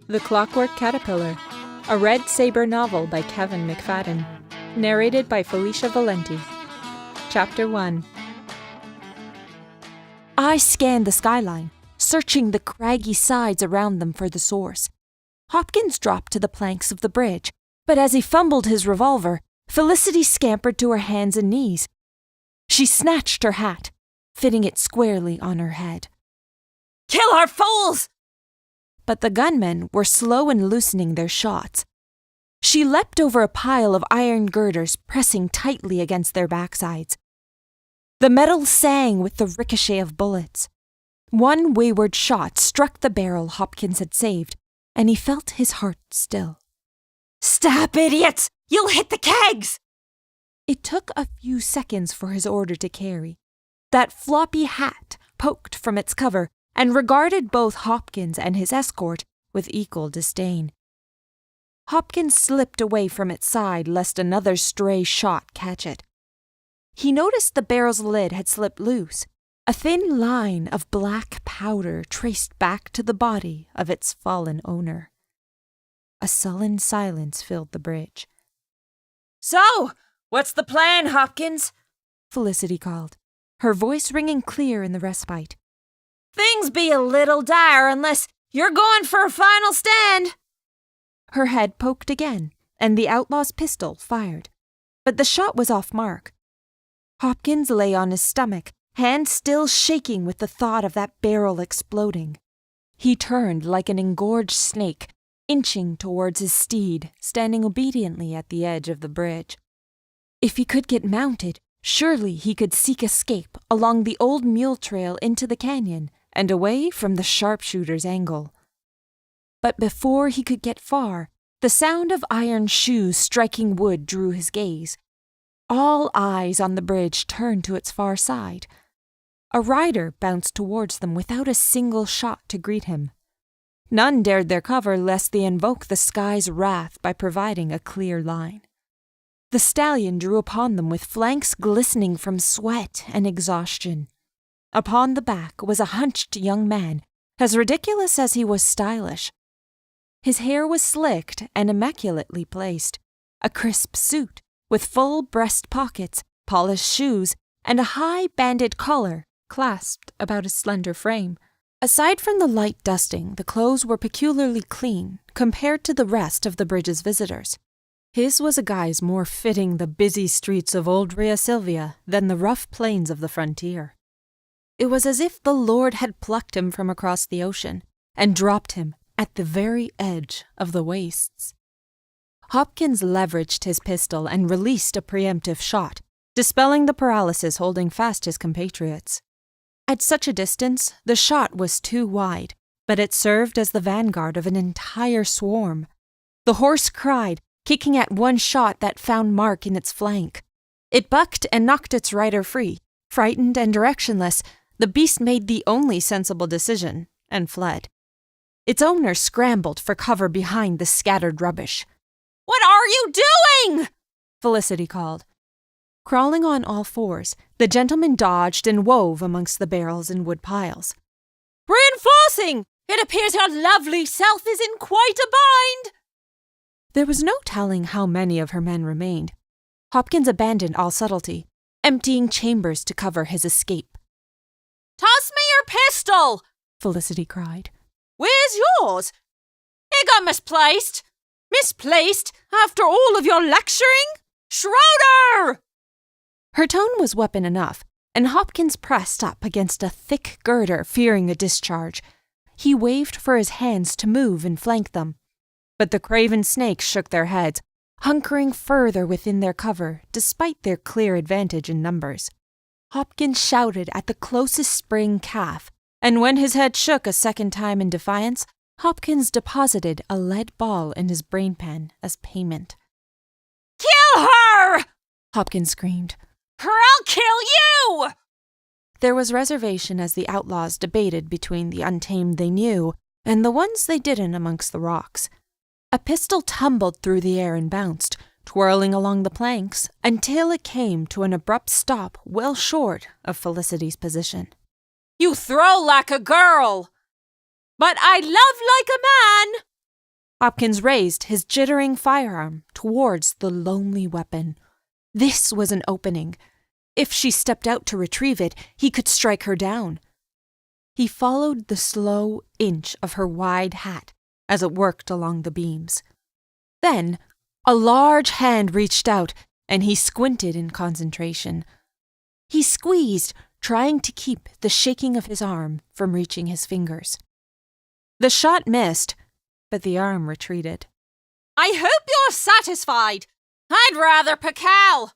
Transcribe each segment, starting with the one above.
The Clockwork Caterpillar, a Red Sabre novel by Kevin McFadden, narrated by Felicia Valenti. Chapter 1. I scanned the skyline, searching the craggy sides around them for the source. Hopkins dropped to the planks of the bridge, but as he fumbled his revolver, Felicity scampered to her hands and knees. She snatched her hat, fitting it squarely on her head. "Kill her, fools!" But the gunmen were slow in loosening their shots. She leapt over a pile of iron girders pressing tightly against their backsides. The metal sang with the ricochet of bullets. One wayward shot struck the barrel Hopkins had saved, and he felt his heart still. "Stop, idiots! You'll hit the kegs!" It took a few seconds for his order to carry. That floppy hat poked from its cover and regarded both Hopkins and his escort with equal disdain. Hopkins slipped away from its side lest another stray shot catch it. He noticed the barrel's lid had slipped loose. A thin line of black powder traced back to the body of its fallen owner. A sullen silence filled the bridge. "So, what's the plan, Hopkins?" Felicity called, her voice ringing clear in the respite. "Things be a little dire unless you're going for a final stand." Her head poked again, and the outlaw's pistol fired. But the shot was off mark. Hopkins lay on his stomach, hands still shaking with the thought of that barrel exploding. He turned like an engorged snake, inching towards his steed, standing obediently at the edge of the bridge. If he could get mounted, surely he could seek escape along the old mule trail into the canyon and away from the sharpshooter's angle. But before he could get far, the sound of iron shoes striking wood drew his gaze. All eyes on the bridge turned to its far side. A rider bounced towards them without a single shot to greet him. None dared their cover lest they invoke the sky's wrath by providing a clear line. The stallion drew upon them with flanks glistening from sweat and exhaustion. Upon the back was a hunched young man, as ridiculous as he was stylish. His hair was slicked and immaculately placed, a crisp suit with full breast pockets, polished shoes, and a high banded collar clasped about his slender frame. Aside from the light dusting, the clothes were peculiarly clean compared to the rest of the bridge's visitors. His was a guise more fitting the busy streets of old Rhea Silvia than the rough plains of the frontier. It was as if the Lord had plucked him from across the ocean and dropped him at the very edge of the wastes. Hopkins leveraged his pistol and released a preemptive shot, dispelling the paralysis holding fast his compatriots. At such a distance, the shot was too wide, but it served as the vanguard of an entire swarm. The horse cried, kicking at one shot that found mark in its flank. It bucked and knocked its rider free. Frightened and directionless, the beast made the only sensible decision and fled. Its owner scrambled for cover behind the scattered rubbish. "What are you doing?" Felicity called. Crawling on all fours, the gentleman dodged and wove amongst the barrels and wood piles. "Reinforcing! It appears your lovely self is in quite a bind." There was no telling how many of her men remained. Hopkins abandoned all subtlety, emptying chambers to cover his escape. "Toss me your pistol!" Felicity cried. "Where's yours? It got misplaced. Misplaced after all of your lecturing? Schroeder!" Her tone was weapon enough, and Hopkins pressed up against a thick girder, fearing a discharge. He waved for his hands to move and flank them. But the craven snakes shook their heads, hunkering further within their cover, despite their clear advantage in numbers. Hopkins shouted at the closest spring calf, and when his head shook a second time in defiance, Hopkins deposited a lead ball in his brain pan as payment. "Kill her!" Hopkins screamed. "Or I'll kill you!" There was reservation as the outlaws debated between the untamed they knew and the ones they didn't amongst the rocks. A pistol tumbled through the air and bounced, twirling along the planks, until it came to an abrupt stop well short of Felicity's position. "You throw like a girl." "But I love like a man," Hopkins raised his jittering firearm towards the lonely weapon. This was an opening. If she stepped out to retrieve it, he could strike her down. He followed the slow inch of her wide hat as it worked along the beams. Then, a large hand reached out, and he squinted in concentration. He squeezed, trying to keep the shaking of his arm from reaching his fingers. The shot missed, but the arm retreated. I hope you're satisfied. I'd rather Pacal.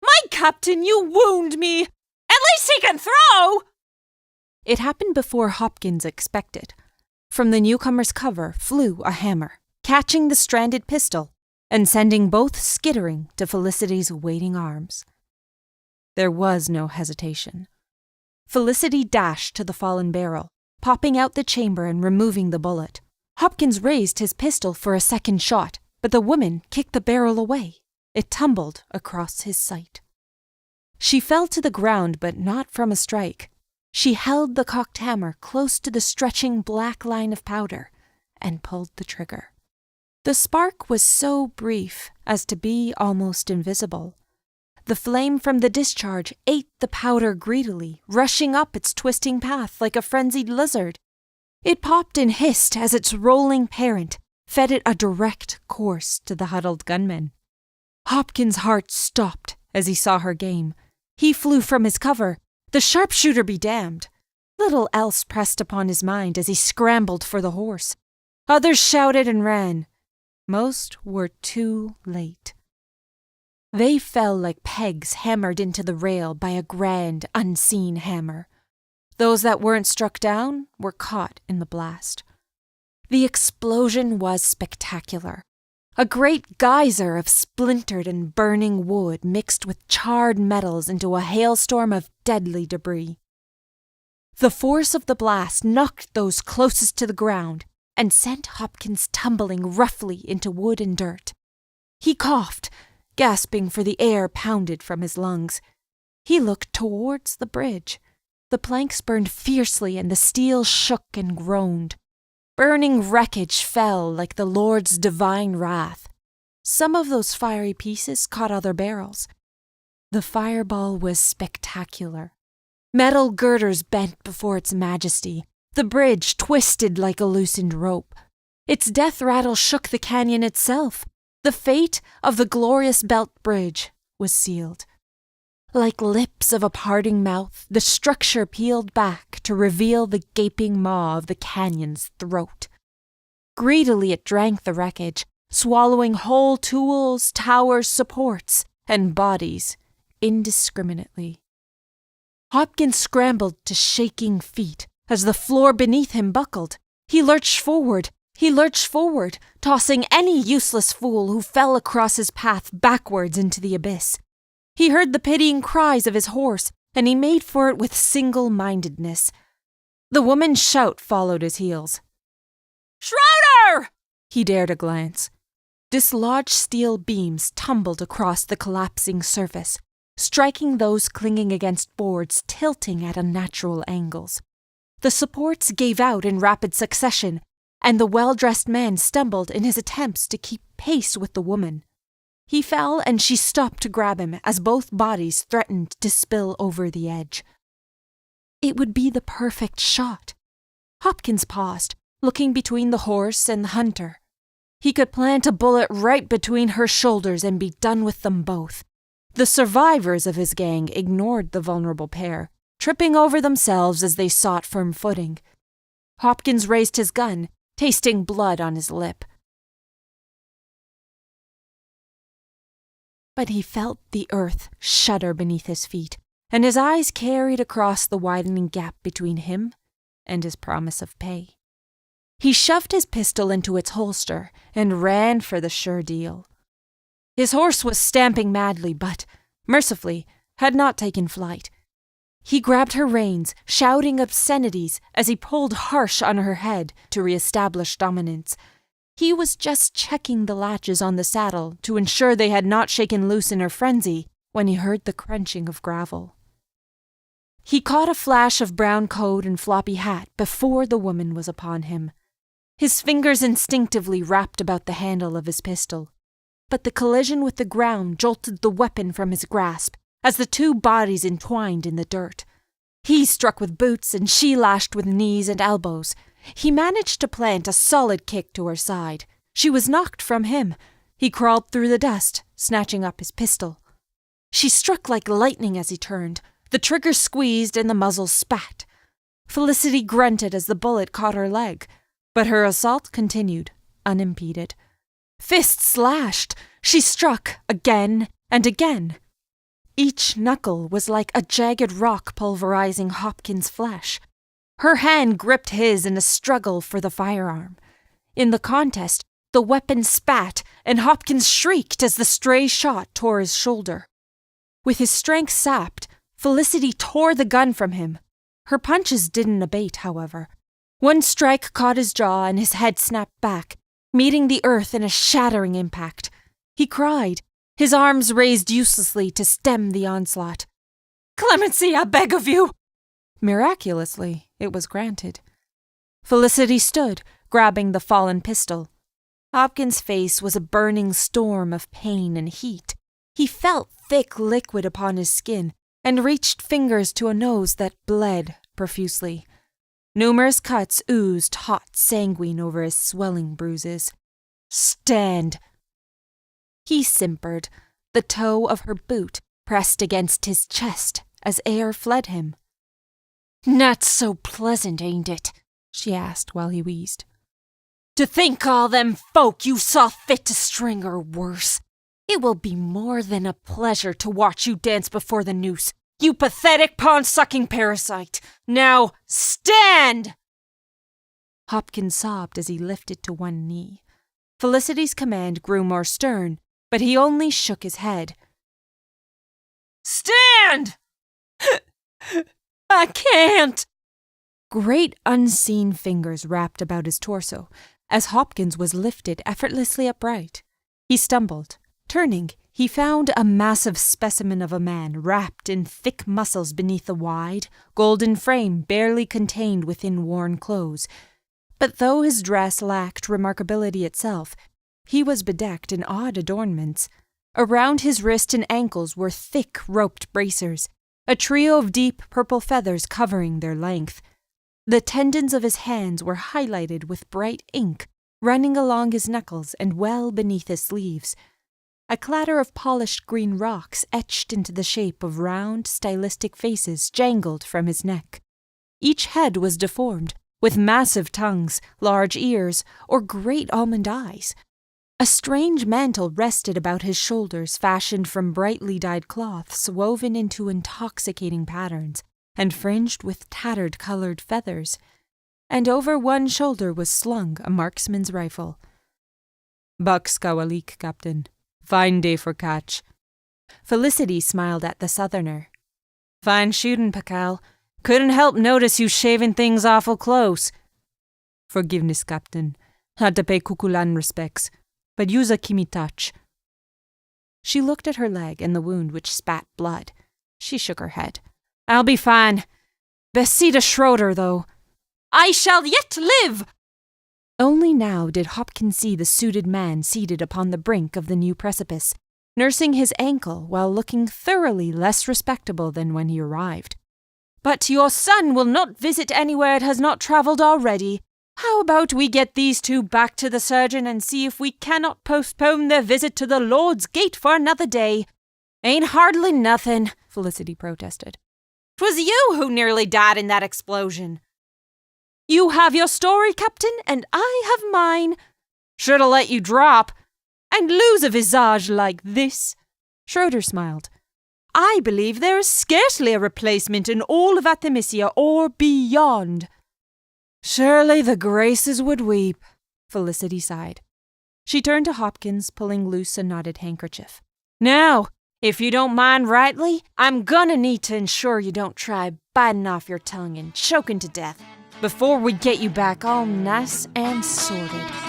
My captain, you wound me. At least he can throw. It happened before Hopkins expected. From the newcomer's cover flew a hammer, catching the stranded pistol and sending both skittering to Felicity's waiting arms. There was no hesitation. Felicity dashed to the fallen barrel, popping out the chamber and removing the bullet. Hopkins raised his pistol for a second shot, but the woman kicked the barrel away. It tumbled across his sight. She fell to the ground, but not from a strike. She held the cocked hammer close to the stretching black line of powder and pulled the trigger. The spark was so brief as to be almost invisible. The flame from the discharge ate the powder greedily, rushing up its twisting path like a frenzied lizard. It popped and hissed as its rolling parent fed it a direct course to the huddled gunmen. Hopkins' heart stopped as he saw her game. He flew from his cover. The sharpshooter be damned. Little else pressed upon his mind as he scrambled for the horse. Others shouted and ran. Most were too late. They fell like pegs hammered into the rail by a grand, unseen hammer. Those that weren't struck down were caught in the blast. The explosion was spectacular. A great geyser of splintered and burning wood mixed with charred metals into a hailstorm of deadly debris. The force of the blast knocked those closest to the ground and sent Hopkins tumbling roughly into wood and dirt. He coughed, gasping for the air pounded from his lungs. He looked towards the bridge. The planks burned fiercely and the steel shook and groaned. Burning wreckage fell like the Lord's divine wrath. Some of those fiery pieces caught other barrels. The fireball was spectacular. Metal girders bent before its majesty. The bridge twisted like a loosened rope. Its death rattle shook the canyon itself. The fate of the glorious Belt Bridge was sealed. Like lips of a parting mouth, the structure peeled back to reveal the gaping maw of the canyon's throat. Greedily it drank the wreckage, swallowing whole tools, towers, supports, and bodies indiscriminately. Hopkins scrambled to shaking feet as the floor beneath him buckled. He lurched forward, tossing any useless fool who fell across his path backwards into the abyss. He heard the pitying cries of his horse, and he made for it with single-mindedness. The woman's shout followed his heels. Schroeder! He dared a glance. Dislodged steel beams tumbled across the collapsing surface, striking those clinging against boards tilting at unnatural angles. The supports gave out in rapid succession, and the well-dressed man stumbled in his attempts to keep pace with the woman. He fell, and she stopped to grab him as both bodies threatened to spill over the edge. It would be the perfect shot. Hopkins paused, looking between the horse and the hunter. He could plant a bullet right between her shoulders and be done with them both. The survivors of his gang ignored the vulnerable pair, tripping over themselves as they sought firm footing. Hopkins raised his gun, tasting blood on his lip. But he felt the earth shudder beneath his feet, and his eyes carried across the widening gap between him and his promise of pay. He shoved his pistol into its holster and ran for the sure deal. His horse was stamping madly, but, mercifully, had not taken flight. He grabbed her reins, shouting obscenities as he pulled harsh on her head to reestablish dominance. He was just checking the latches on the saddle to ensure they had not shaken loose in her frenzy when he heard the crunching of gravel. He caught a flash of brown coat and floppy hat before the woman was upon him. His fingers instinctively wrapped about the handle of his pistol. But the collision with the ground jolted the weapon from his grasp as the two bodies entwined in the dirt. He struck with boots and she lashed with knees and elbows. He managed to plant a solid kick to her side. She was knocked from him. He crawled through the dust, snatching up his pistol. She struck like lightning as he turned. The trigger squeezed and the muzzle spat. Felicity grunted as the bullet caught her leg, but her assault continued, unimpeded. Fists slashed. She struck again and again. Each knuckle was like a jagged rock pulverizing Hopkins' flesh. Her hand gripped his in a struggle for the firearm. In the contest, the weapon spat, and Hopkins shrieked as the stray shot tore his shoulder. With his strength sapped, Felicity tore the gun from him. Her punches didn't abate, however. One strike caught his jaw and his head snapped back, meeting the earth in a shattering impact. He cried, his arms raised uselessly to stem the onslaught. "Clemency, I beg of you!" Miraculously, it was granted. Felicity stood, grabbing the fallen pistol. Hopkins' face was a burning storm of pain and heat. He felt thick liquid upon his skin and reached fingers to a nose that bled profusely. Numerous cuts oozed hot sanguine over his swelling bruises. "Stand!" He simpered, the toe of her boot pressed against his chest as air fled him. "Not so pleasant, ain't it?" she asked while he wheezed. "To think all them folk you saw fit to string are worse. It will be more than a pleasure to watch you dance before the noose, you pathetic pawn-sucking parasite. Now, stand!" Hopkins sobbed as he lifted to one knee. Felicity's command grew more stern, but he only shook his head. "Stand!" "I can't!" Great unseen fingers wrapped about his torso, as Hopkins was lifted effortlessly upright. He stumbled. Turning, he found a massive specimen of a man wrapped in thick muscles beneath a wide, golden frame barely contained within worn clothes. But though his dress lacked remarkability itself, he was bedecked in odd adornments. Around his wrist and ankles were thick roped bracers, a trio of deep purple feathers covering their length. The tendons of his hands were highlighted with bright ink, running along his knuckles and well beneath his sleeves. A clatter of polished green rocks etched into the shape of round, stylistic faces jangled from his neck. Each head was deformed, with massive tongues, large ears, or great almond eyes. A strange mantle rested about his shoulders, fashioned from brightly dyed cloths woven into intoxicating patterns, and fringed with tattered colored feathers. And over one shoulder was slung a marksman's rifle. "Buck Skawalik, Captain. Fine day for catch." Felicity smiled at the southerner. "Fine shootin', Pakal. Couldn't help notice you shaving things awful close." "Forgiveness, Captain. Had to pay Kukulan respects. But you's a kimi touch." She looked at her leg and the wound which spat blood. She shook her head. "I'll be fine. Best see to Schroeder, though." "I shall yet live!" Only now did Hopkins see the suited man seated upon the brink of the new precipice, nursing his ankle while looking thoroughly less respectable than when he arrived. "But your son will not visit anywhere it has not travelled already. How about we get these two back to the surgeon and see if we cannot postpone their visit to the Lord's Gate for another day?" "Ain't hardly nothing," Felicity protested. "'Twas you who nearly died in that explosion." "You have your story, Captain, and I have mine." "Should have let you drop." "And lose a visage like this." Schroeder smiled. "I believe there is scarcely a replacement in all of Artemisia or beyond." "Surely the Graces would weep," Felicity sighed. She turned to Hopkins, pulling loose a knotted handkerchief. "Now, if you don't mind rightly, I'm gonna need to ensure you don't try biting off your tongue and choking to death before we get you back all nice and sorted."